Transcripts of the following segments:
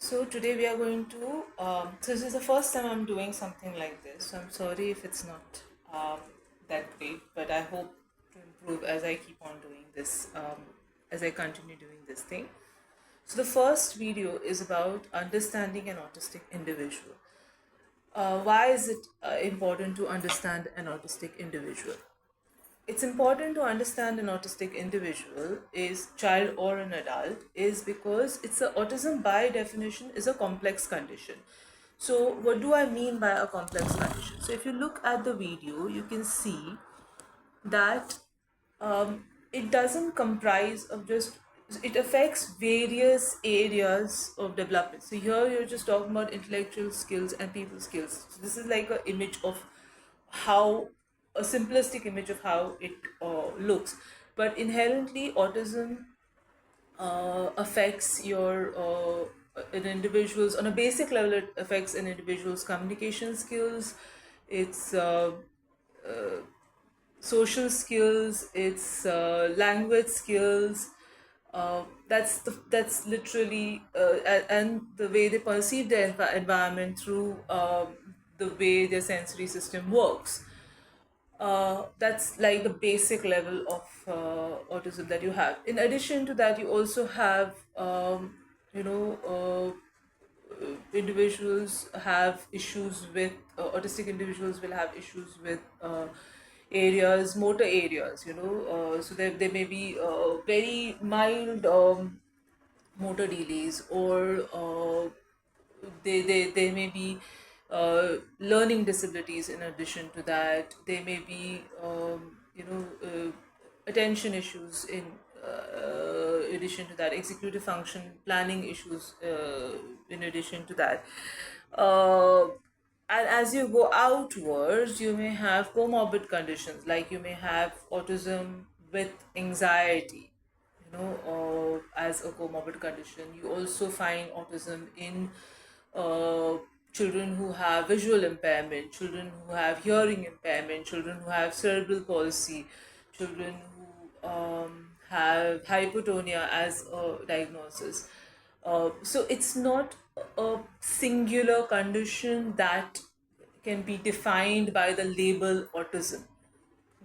So today we are going to. So this is the first time I'm doing something like this. So I'm sorry if it's not that great, but I hope to improve as I keep on doing this. As I continue doing this thing. So the first video is about understanding an autistic individual. Why is it important to understand an autistic individual? It's important to understand an autistic individual, is child or an adult, is because it's a autism by definition is a complex condition. So what do I mean by a complex condition? So if you look at the video, you can see that it doesn't comprise of just, it affects various areas of development. So here you're just talking about intellectual skills and people skills. So this is like an image of how, a simplistic image of how it looks, but inherently autism affects your an individual's, on a basic level it affects an individual's communication skills, its social skills, its language skills. That's literally and the way they perceive their environment through the way their sensory system works. That's like the basic level of autism that you have. In addition to that, you also have you know individuals have issues with autistic individuals will have issues with areas, motor areas, so there may be very mild motor delays, or they may be learning disabilities. In addition to that, they may be attention issues. In addition to that, executive function planning issues. In addition to that, uh, and as you go outwards, you may have comorbid conditions, like you may have autism with anxiety, as a comorbid condition. You also find autism in uh, children who have visual impairment, children who have hearing impairment, children who have cerebral palsy, children who have hypotonia as a diagnosis. So it's not a singular condition that can be defined by the label autism.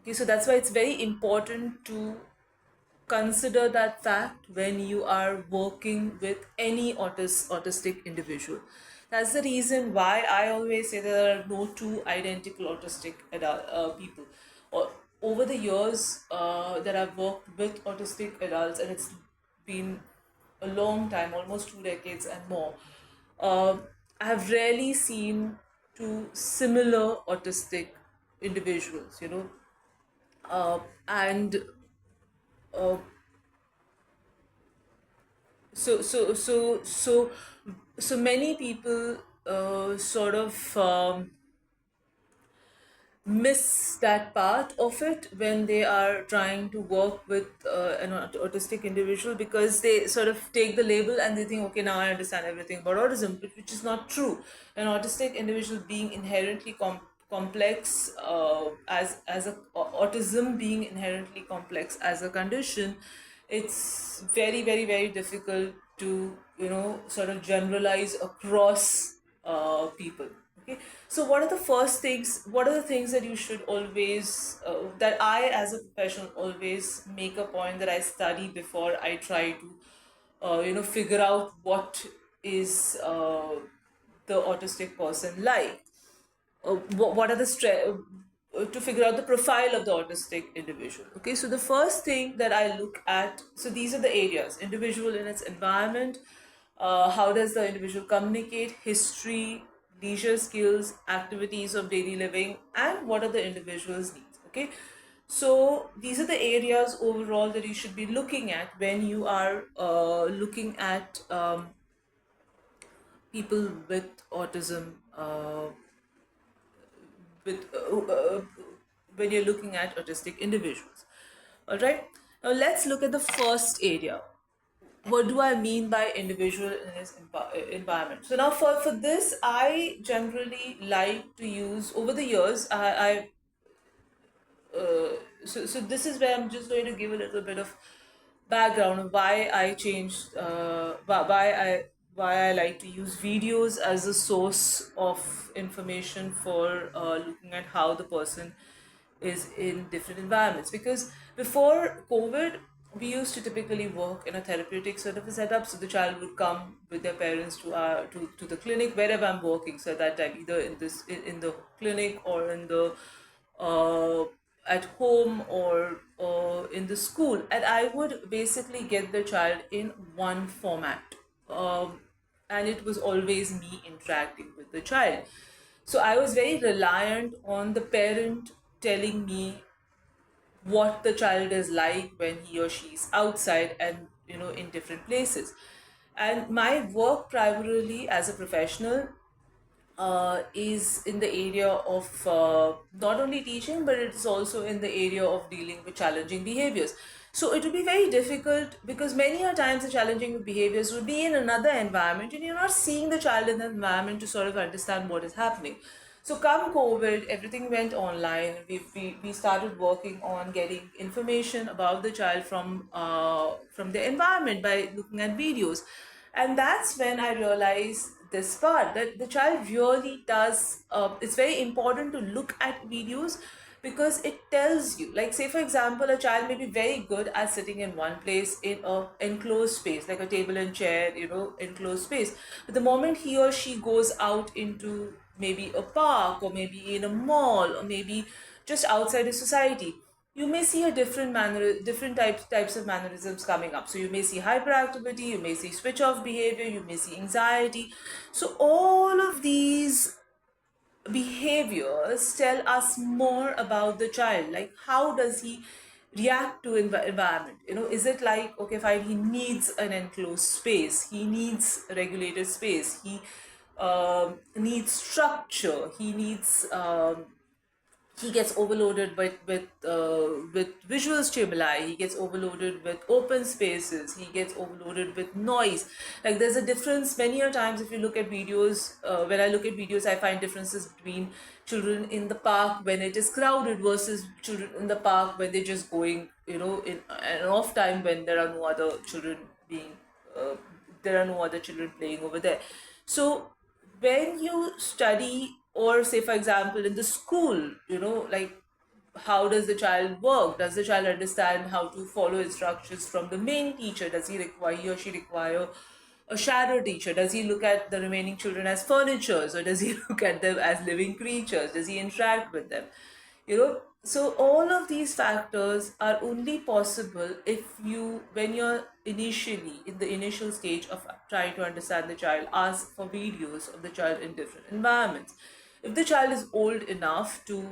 Okay, so that's why it's very important to consider that fact when you are working with any autistic individual. That's the reason why I always say there are no two identical autistic people. Or, over the years that I've worked with autistic adults, and it's been a long time, almost 2 decades and more, uh, I have rarely seen two similar autistic individuals, and uh, so many people sort of miss that part of it when they are trying to work with an autistic individual, because they sort of take the label and they think, okay, now I understand everything about autism, which is not true. An autistic individual being inherently complex, as a autism being inherently complex as a condition, it's very, very, very difficult to sort of generalize across people. Okay, so what are the first things, what are the things that you should always that I as a professional always make a point that I study before I try to figure out what is the autistic person like, what are the to figure out the profile of the autistic individual. Okay, so the first thing that I look at, so these are the areas: individual in its environment, how does the individual communicate, history, leisure skills, activities of daily living, and what are the individual's needs. Okay, so these are the areas overall that you should be looking at when you are looking at people with autism, with when you're looking at autistic individuals. All right. Now let's look at the first area. What do I mean by individual in his environment? So now for this, I generally like to use, over the years, so this is where I'm just going to give a little bit of background of why I changed, why I like to use videos as a source of information for looking at how the person is in different environments. Because before COVID, we used to typically work in a therapeutic sort of a setup. So the child would come with their parents to the clinic wherever I'm working. So at that time, either in the clinic or in the uh, at home or in the school, and I would basically get the child in one format, and it was always me interacting with the child. So I was very reliant on the parent telling me what the child is like when he or she is outside and in different places. And my work primarily as a professional is in the area of not only teaching, but it's also in the area of dealing with challenging behaviors. So it would be very difficult because many a times the challenging behaviors would be in another environment and you're not seeing the child in the environment to sort of understand what is happening. So come COVID, everything went online. We started working on getting information about the child from the environment by looking at videos. And that's when I realized this part that the child really does, it's very important to look at videos because it tells you, like say for example, a child may be very good at sitting in one place in a enclosed space like a table and chair, enclosed space. But the moment he or she goes out into maybe a park or maybe in a mall or maybe just outside a society, you may see a different types of mannerisms coming up. So you may see hyperactivity, you may see switch off behavior, you may see anxiety. So all of these behaviors tell us more about the child, like how does he react to environment. Is it like, okay fine, he needs an enclosed space, he needs a regulated space, he needs structure, he gets overloaded with visual stimuli, he gets overloaded with open spaces, he gets overloaded with noise. Like there's a difference many a times. If you look at videos, when I look at videos, I find differences between children in the park when it is crowded versus children in the park when they're just going, in an off time when there are no other children being uh, there are no other children playing over there. So when you study, or say for example in the school, like how does the child work, does the child understand how to follow instructions from the main teacher, does he or she require a shadow teacher, does he look at the remaining children as furnitures or does he look at them as living creatures, does he interact with them, so all of these factors are only possible if you, when you're initially in the initial stage of trying to understand the child, ask for videos of the child in different environments. If the child is old enough to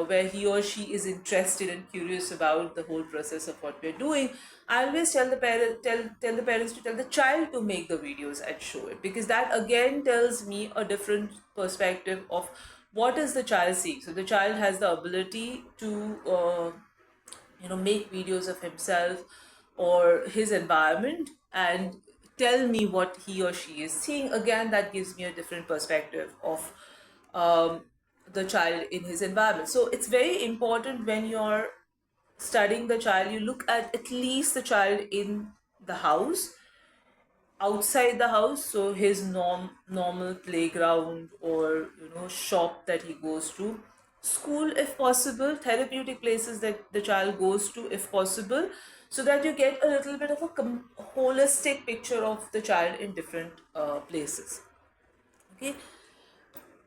where he or she is interested and curious about the whole process of what we're doing, I always tell the parents to tell the child to make the videos and show it, because that again tells me a different perspective of what is the child seeing. So the child has the ability to make videos of himself or his environment and tell me what he or she is seeing. Again, that gives me a different perspective of um, the child in his environment. So it's very important when you're studying the child, you look at least the child in the house, outside the house, so his normal playground or shop that he goes to, school if possible, therapeutic places that the child goes to if possible, so that you get a little bit of a holistic picture of the child in different places. Okay.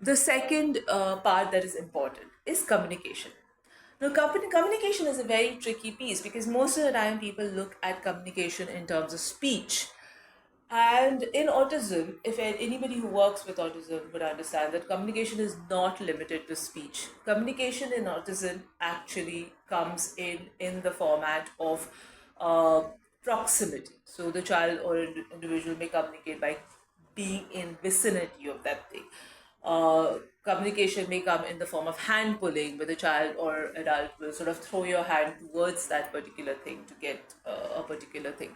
The second part that is important is communication. Now, communication is a very tricky piece because most of the time people look at communication in terms of speech. And in autism, if anybody who works with autism would understand that communication is not limited to speech. Communication in autism actually comes in the format of uh, proximity. So the child or individual may communicate by being in vicinity of that thing. Communication may come in the form of hand pulling, where the child or adult will sort of throw your hand towards that particular thing to get a particular thing.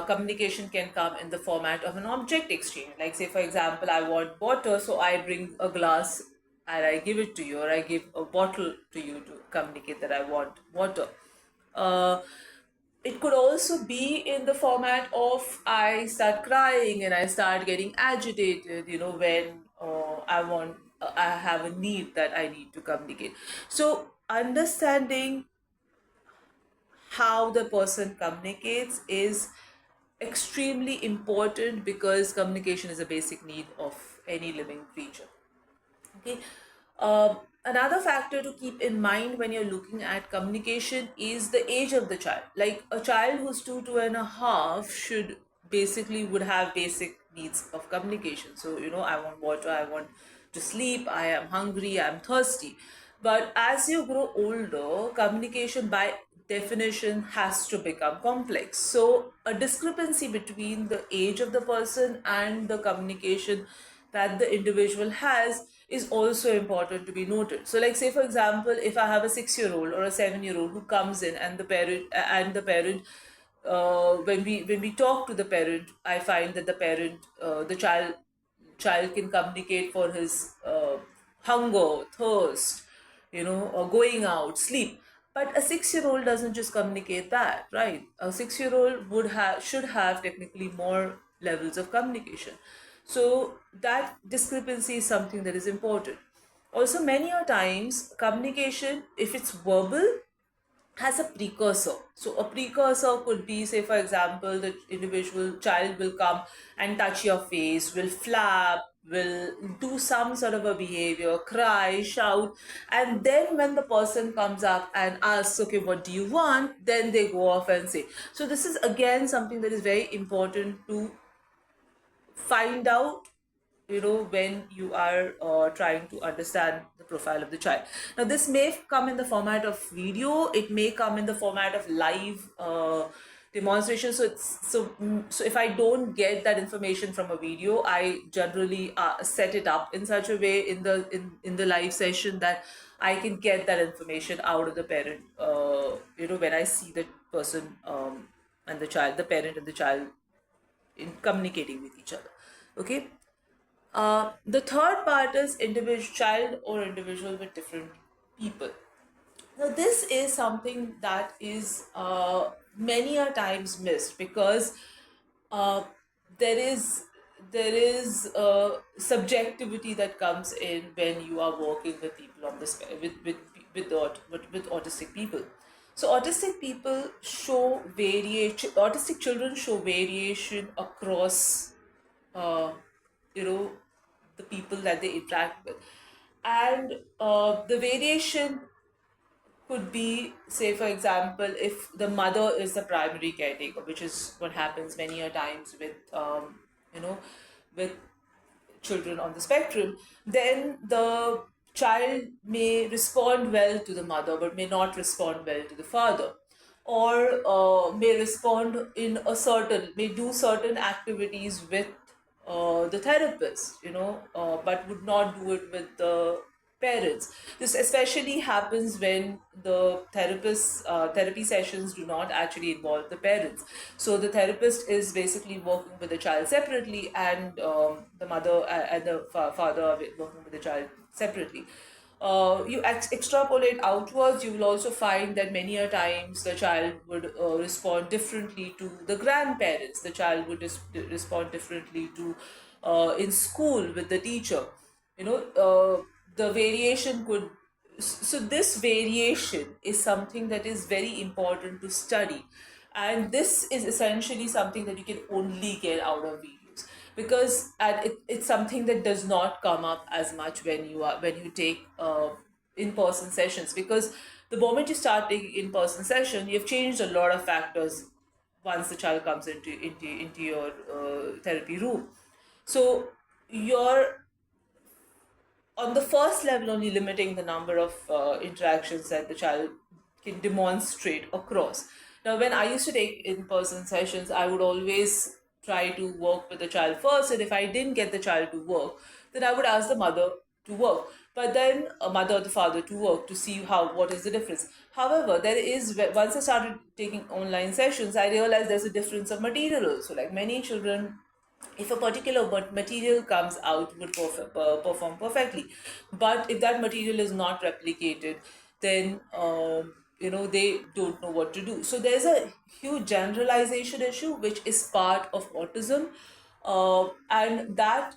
Communication can come in the format of an object exchange. Like, say, for example, I want water, so I bring a glass and I give it to you, or I give a bottle to you to communicate that I want water. Uh, it could also be in the format of I start crying and I start getting agitated, when I have a need that I need to communicate. So, understanding how the person communicates is extremely important because communication is a basic need of any living creature. Okay. Another factor to keep in mind when you're looking at communication is the age of the child. Like a child who's 2.5 should basically would have basic needs of communication. So, I want water, I want to sleep, I am hungry, I'm thirsty. But as you grow older, communication by definition has to become complex. So, a discrepancy between the age of the person and the communication that the individual has is also important to be noted. So, like say for example, if I have a 6-year-old or a 7-year-old who comes in and when we talk to the parent, I find that the child can communicate for his hunger, thirst, or going out, sleep. But a 6-year-old doesn't just communicate that, right? A 6-year-old should have technically more levels of communication. So that discrepancy is something that is important. Also, many a times communication, if it's verbal, has a precursor. So a precursor could be, say for example, the individual child will come and touch your face, will flap, will do some sort of a behavior, cry, shout, and then when the person comes up and asks, okay, what do you want, then they go off and say. So this is again something that is very important to find out, when you are trying to understand the profile of the child. Now this may come in the format of video, it may come in the format of live demonstration. So if I don't get that information from a video, I generally set it up in such a way in the live session that I can get that information out of the parent, when I see the person, and the parent and the child in communicating with each other. Okay. The third part is individual child or individual with different people. Now this is something that is many a times missed because uh, there is subjectivity that comes in when you are working with people on this with autistic people. So autistic people show variation. Autistic children show variation across uh, you know the people that they interact with, and the variation could be, say for example, if the mother is the primary caretaker, which is what happens many a times with you know with children on the spectrum, then the child may respond well to the mother but may not respond well to the father, or may do certain activities with the therapist, but would not do it with the parents. This especially happens when the therapy sessions do not actually involve the parents. So the therapist is basically working with the child separately, and the mother and the father are working with the child separately. You extrapolate outwards, you will also find that many a times the child would respond differently to the grandparents. The child would respond differently to in school with the teacher. The variation could. So this variation is something that is very important to study, and this is essentially something that you can only get out of videos, because it's something that does not come up as much when you take in-person sessions, because the moment you start taking in-person session, you've changed a lot of factors once the child comes into your therapy room. So you're on the first level only limiting the number of interactions that the child can demonstrate across. Now, when I used to take in-person sessions, I would always try to work with the child first, and if I didn't get the child to work, then I would ask the mother to work, but then a mother or the father to work, to see what is the difference. However, there is, once I started taking online sessions, I realized there's a difference of material also. Like many children, if a particular material comes out, would perform perfectly, but if that material is not replicated, then they don't know what to do. So there's a huge generalization issue which is part of autism, and that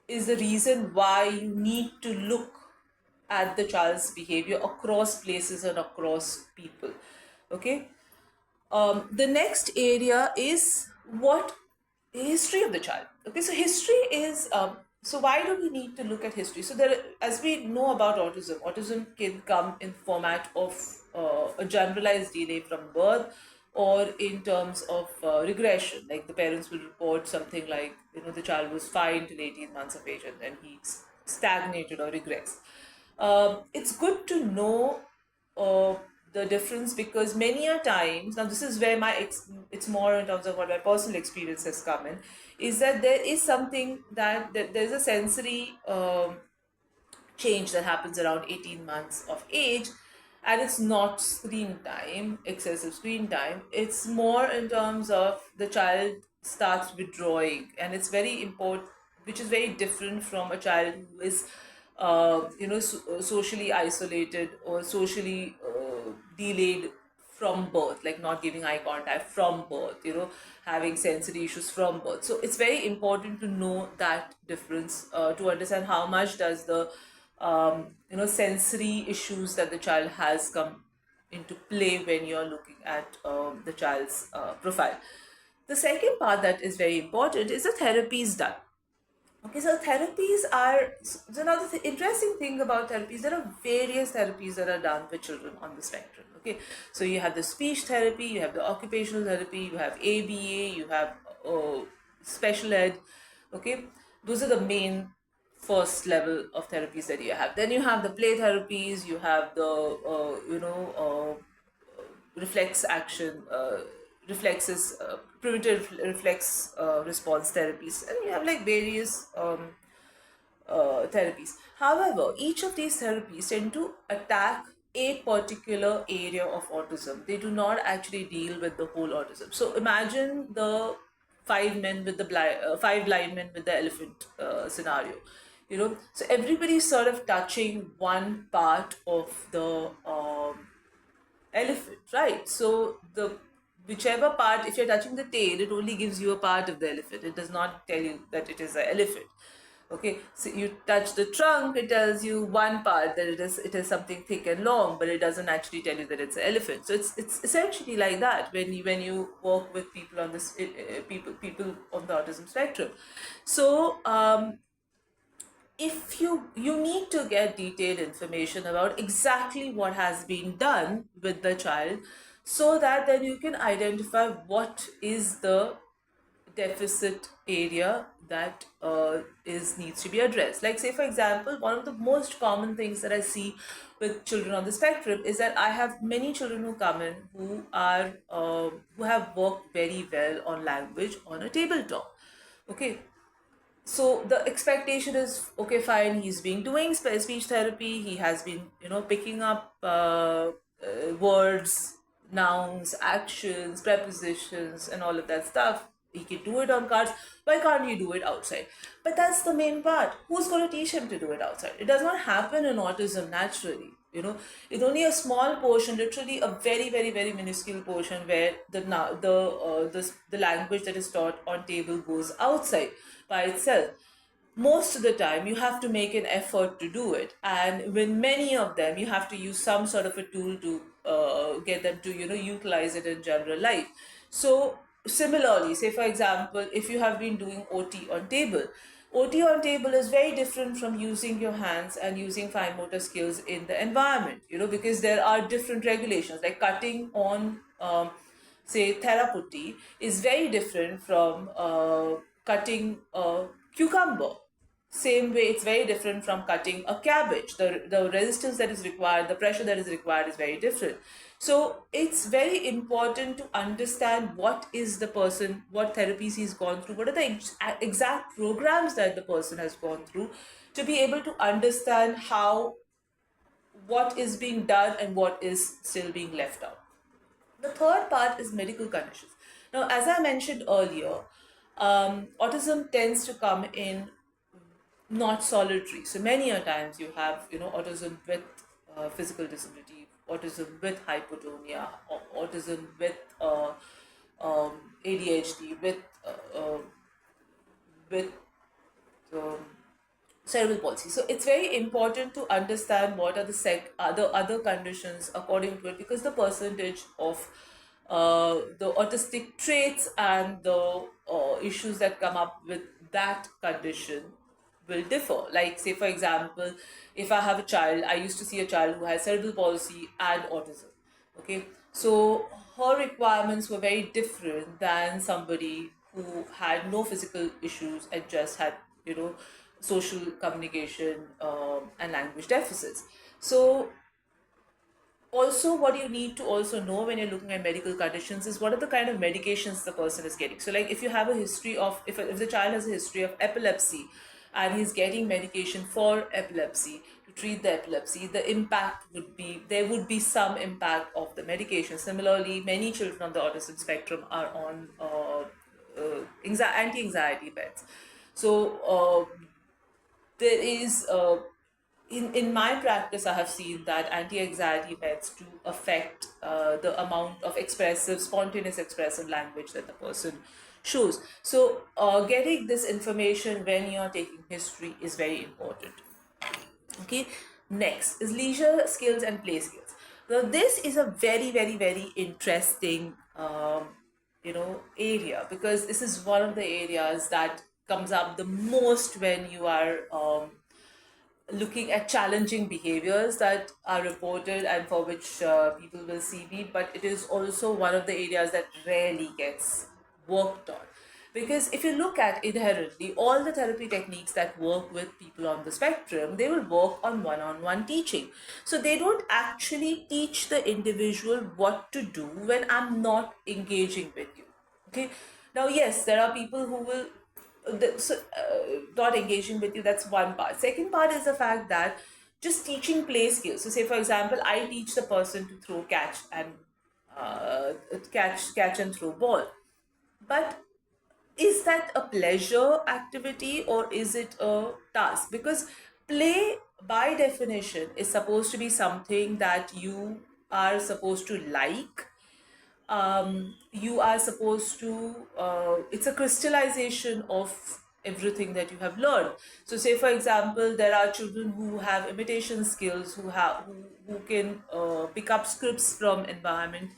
is the reason why you need to look at the child's behavior across places and across people. Okay. The next area is what history of the child. Okay, so history is so why do we need to look at history? So there, as we know about autism can come in format of a generalized delay from birth, or in terms of regression, like the parents will report something like, the child was fine till 18 months of age and then he stagnated or regressed. It's good to know uh, the difference, because many a times, now this is where it's more in terms of what my personal experience has come in, is that there is something that there's a sensory change that happens around 18 months of age, and it's not screen time, excessive screen time. It's more in terms of the child starts withdrawing, and it's very important, which is very different from a child who is socially isolated or socially delayed from birth, like not giving eye contact from birth, having sensory issues from birth. So it's very important to know that difference, to understand how much does the sensory issues that the child has come into play when you're looking at the child's profile. The second part that is very important is the therapies done. Okay, so therapies are, so now the interesting thing about therapies, there are various therapies that are done with children on the spectrum. Okay, so you have the speech therapy, you have the occupational therapy, you have ABA, you have special ed. Okay, those are the main first level of therapies that you have. Then you have the play therapies, you have the reflex action, reflexes, primitive reflex response therapies, and you have like various therapies. However, each of these therapies tend to attack a particular area of autism. They do not actually deal with the whole autism. So imagine the five blind men with the elephant scenario. So everybody's sort of touching one part of the elephant, right? So the whichever part, if you're touching the tail, it only gives you a part of the elephant. It does not tell you that it is an elephant. Okay, so you touch the trunk, it tells you one part, that it is something thick and long, but it doesn't actually tell you that it's an elephant. So it's essentially like that when you work with people on this people on the autism spectrum. So if you need to get detailed information about exactly what has been done with the child, so that then you can identify what is the deficit area that is needs to be addressed. Like, say for example, one of the most common things that I see with children on the spectrum is that I have many children who come in who have worked very well on language on a tabletop. Okay, so the expectation is, okay, fine, he's been doing speech therapy, he has been picking up words, nouns, actions, prepositions, and all of that stuff. He can do it on cards. Why can't he do it outside? But that's the main part. Who's going to teach him to do it outside? It does not happen in autism naturally. It's only a small portion, literally a very, very, very minuscule portion, where the language that is taught on table goes outside by itself. Most of the time you have to make an effort to do it, and with many of them you have to use some sort of a tool to get them to utilize it in general life. So similarly, say for example, if you have been doing OT on table is very different from using your hands and using fine motor skills in the environment, because there are different regulations, like cutting on say therapeuti is very different from cutting a cucumber. Same way, it's very different from cutting a cabbage. The resistance that is required, the pressure that is required is very different. So it's very important to understand what is the person, what therapies he's gone through, what are the exact programs that the person has gone through, to be able to understand how, what is being done and what is still being left out. The third part is medical conditions. Now, as I mentioned earlier, autism tends to come in not solitary. So many a times you have autism with physical disability, autism with hypotonia, or autism with ADHD, with um, cerebral palsy. So it's very important to understand what are the other conditions according to it, because the percentage of the autistic traits and the issues that come up with that condition will differ. Like, say for example, if I have a child, I used to see a child who has cerebral palsy and autism. Okay, so her requirements were very different than somebody who had no physical issues and just had, social communication and language deficits. So also, what you need to also know when you're looking at medical conditions is what are the kind of medications the person is getting. So like, if you have a history of, if the child has a history of epilepsy and he's getting medication for epilepsy to treat the epilepsy, the impact would be, there would be some impact of the medication. Similarly, many children on the autism spectrum are on anti-anxiety meds. So there is in my practice, I have seen that anti-anxiety meds do affect the amount of spontaneous expressive language that the person shows. So getting this information when you're taking history is very important. Okay, next is leisure skills and play skills. Now this is a very, very, very interesting area, because this is one of the areas that comes up the most when you are looking at challenging behaviors that are reported and for which people will see me, but it is also one of the areas that rarely gets worked on. Because if you look at inherently, all the therapy techniques that work with people on the spectrum, they will work on one-on-one teaching. So they don't actually teach the individual what to do when I'm not engaging with you. Okay. Now, yes, there are people who will not engaging with you. That's one part. Second part is the fact that just teaching play skills. So say for example, I teach the person to throw catch and throw ball, but is that a pleasure activity or is it a task? Because play by definition is supposed to be something that you are supposed to like. You are supposed to, it's a crystallization of everything that you have learned. So say for example, there are children who have imitation skills, who can pick up scripts from environment.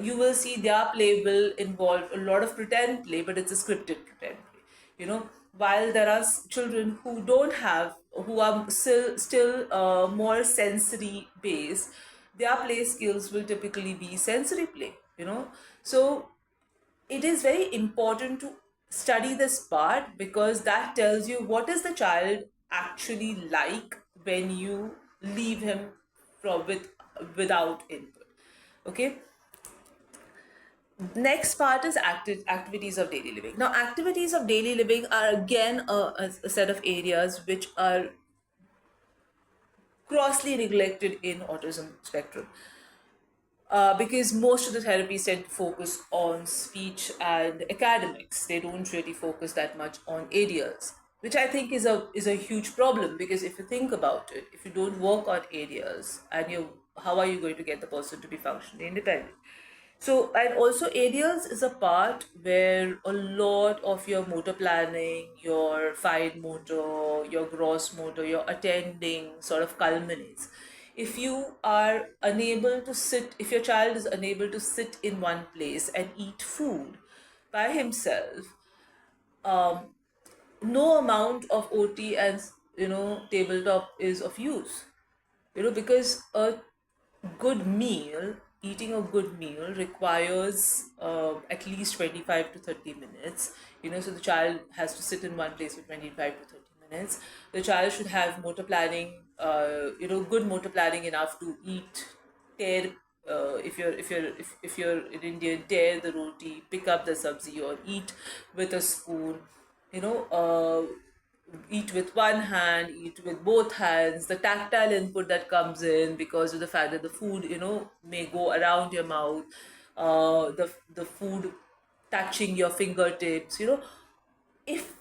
You will see their play will involve a lot of pretend play, but it's a scripted pretend play, while there are children who don't have, who are still more sensory based, their play skills will typically be sensory play. So it is very important to study this part, because that tells you what is the child actually like when you leave him without input. Okay. Next part is activities of daily living. Now, activities of daily living are again a set of areas which are grossly neglected in autism spectrum. Because most of the therapies tend to focus on speech and academics. They don't really focus that much on ADLs, which I think is a huge problem. Because if you think about it, if you don't work on ADLs, and how are you going to get the person to be functionally independent? So, and also ADLs is a part where a lot of your motor planning, your fine motor, your gross motor, your attending sort of culminates. If you are unable to sit, if your child is unable to sit in one place and eat food by himself, no amount of OT and tabletop is of use. Because a good meal, eating a good meal requires at least 25 to 30 minutes. So the child has to sit in one place for 25 to 30 minutes. The child should have motor planning, good motor planning enough to eat, tear, if you're in Indian, tear the roti, pick up the sabzi, or eat with a spoon, you know, eat with one hand, eat with both hands, the tactile input that comes in because of the fact that the food, may go around your mouth, the food touching your fingertips, if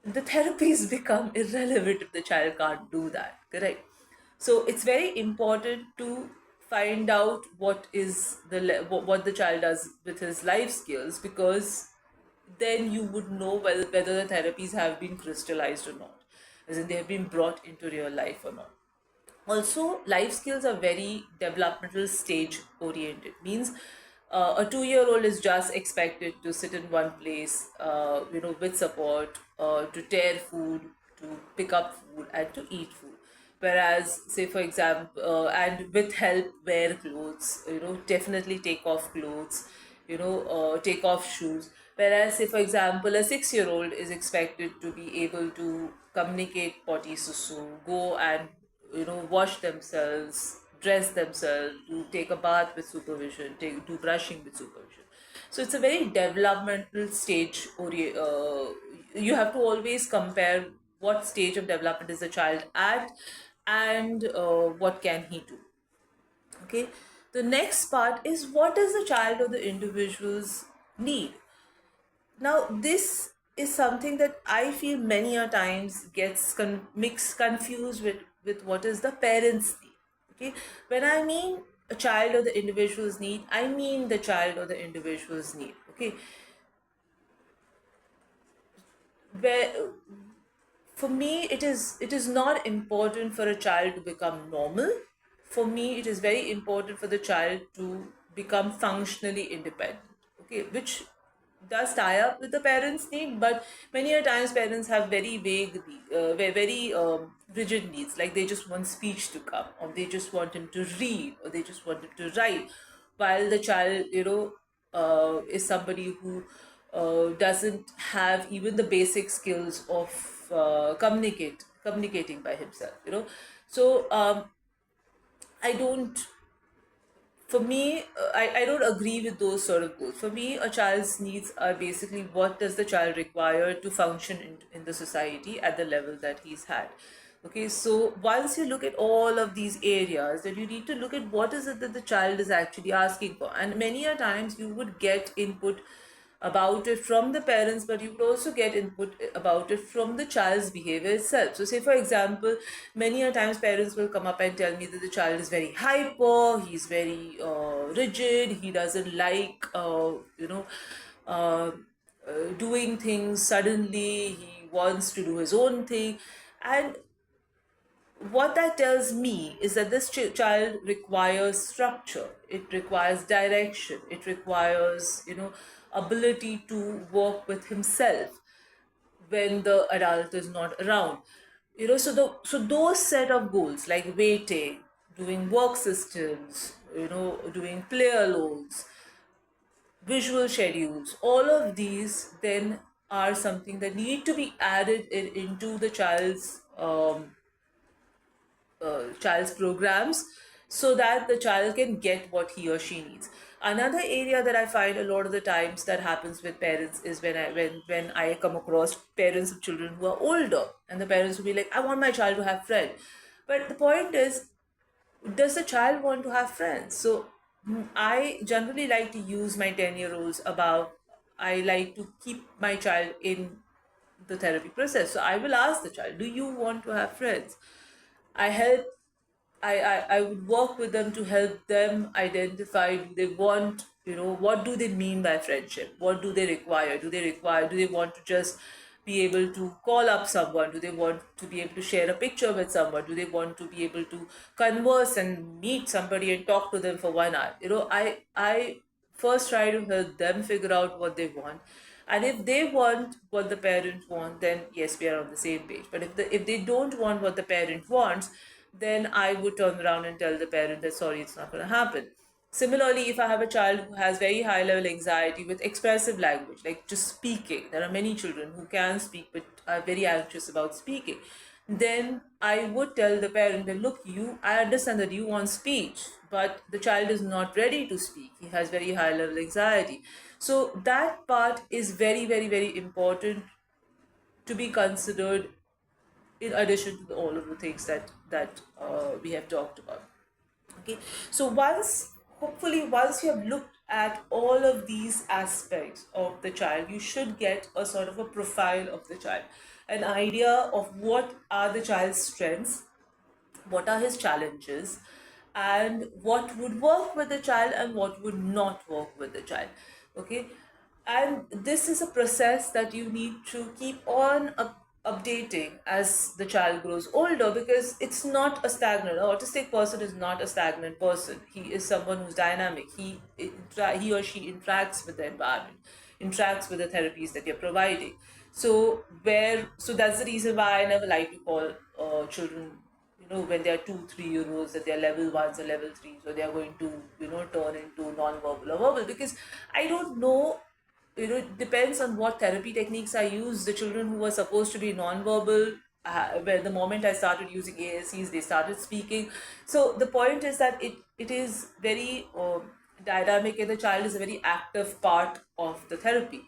the therapies become irrelevant if the child can't do that, correct? So it's very important to find out what the child does with his life skills, because then you would know whether the therapies have been crystallized or not, as in they have been brought into real life or not. Also, life skills are very developmental stage oriented, means a 2 year old is just expected to sit in one place, with support, to tear food, to pick up food, and to eat food. Whereas, say for example, and with help, wear clothes, definitely take off clothes, take off shoes. Whereas, say for example, a 6 year old is expected to be able to communicate potty susu, go and wash themselves, dress themselves, to take a bath with supervision, do brushing with supervision. So it's a very developmental stage. You have to always compare what stage of development is the child at, and what can he do. Okay, the next part is, what does the child or the individuals need. Now, this is something that I feel many a times gets mixed, confused with what is the parents' need. Okay, when I mean a child or the individual's need, I mean the child or the individual's need. Okay, where for me it is not important for a child to become normal. For me, it is very important for the child to become functionally independent. Okay, which does tie up with the parents need, but many a times parents have very vague very rigid needs, like they just want speech to come, or they just want him to read, or they just want him to write, while the child is somebody who doesn't have even the basic skills of communicating by himself. So I don't for me I don't agree with those sort of goals. For me, a child's needs are basically, what does the child require to function in the society at the level that he's had. Okay, so once you look at all of these areas, then you need to look at what is it that the child is actually asking for. And many a times you would get input about it from the parents, but you would also get input about it from the child's behavior itself. So, say for example, many a times parents will come up and tell me that the child is very hyper, he's very rigid, he doesn't like, uh, doing things suddenly, he wants to do his own thing. And what that tells me is that this child requires structure, it requires direction, it requires ability to work with himself when the adult is not around. So those set of goals, like waiting, doing work systems, doing play alones, visual schedules, all of these then are something that need to be added into the child's programs, so that the child can get what he or she needs. Another area that I find a lot of the times that happens with parents is when I come across parents of children who are older, and the parents will be like, I want my child to have friends. But the point is, does the child want to have friends? So I generally like to use my 10-year-olds about, I like to keep my child in the therapy process. So I will ask the child, do you want to have friends? I help I would work with them to help them identify, do they want, what do they mean by friendship? What do they require? Do they want to just be able to call up someone? Do they want to be able to share a picture with someone? Do they want to be able to converse and meet somebody and talk to them for 1 hour? I first try to help them figure out what they want. And if they want what the parent want, then yes, we are on the same page. But if they don't want what the parent wants, then I would turn around and tell the parent that sorry, it's not going to happen. Similarly, if I have a child who has very high level anxiety with expressive language, like just speaking, there are many children who can speak but are very anxious about speaking, then I would tell the parent that, look, I understand that you want speech, but the child is not ready to speak. He has very high level anxiety. So that part is very, very, very important to be considered, in addition to all of the things that we have talked about. Okay, so once you have looked at all of these aspects of the child, you should get a sort of a profile of the child, an idea of what are the child's strengths, what are his challenges, and what would work with the child and what would not work with the child. Okay, and this is a process that you need to keep on updating as the child grows older, because it's not a stagnant. An autistic person is not a stagnant person. He is someone who's dynamic. He or she interacts with the environment, interacts with the therapies that you're providing. So that's the reason why I never like to call children, when they're 2 3 year olds, that they're level ones or level threes, or they're going to turn into non-verbal or verbal, because I don't know. It depends on what therapy techniques I use. The children who were supposed to be non-verbal, where the moment I started using ASCs, they started speaking. So the point is that it is very dynamic, and the child is a very active part of the therapy.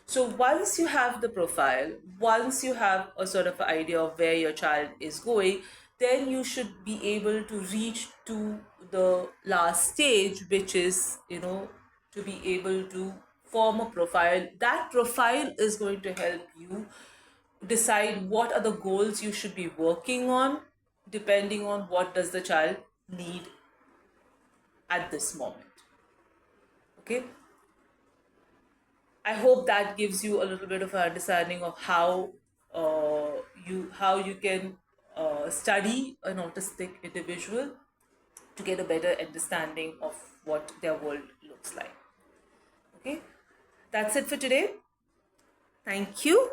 So once you have the profile, once you have a sort of idea of where your child is going, then you should be able to reach to the last stage, which is, to be able to form a profile. That profile is going to help you decide what are the goals you should be working on, depending on what does the child need at this moment. Okay, I hope that gives you a little bit of an understanding of how you can study an autistic individual to get a better understanding of what their world looks like. Okay, that's it for today. Thank you.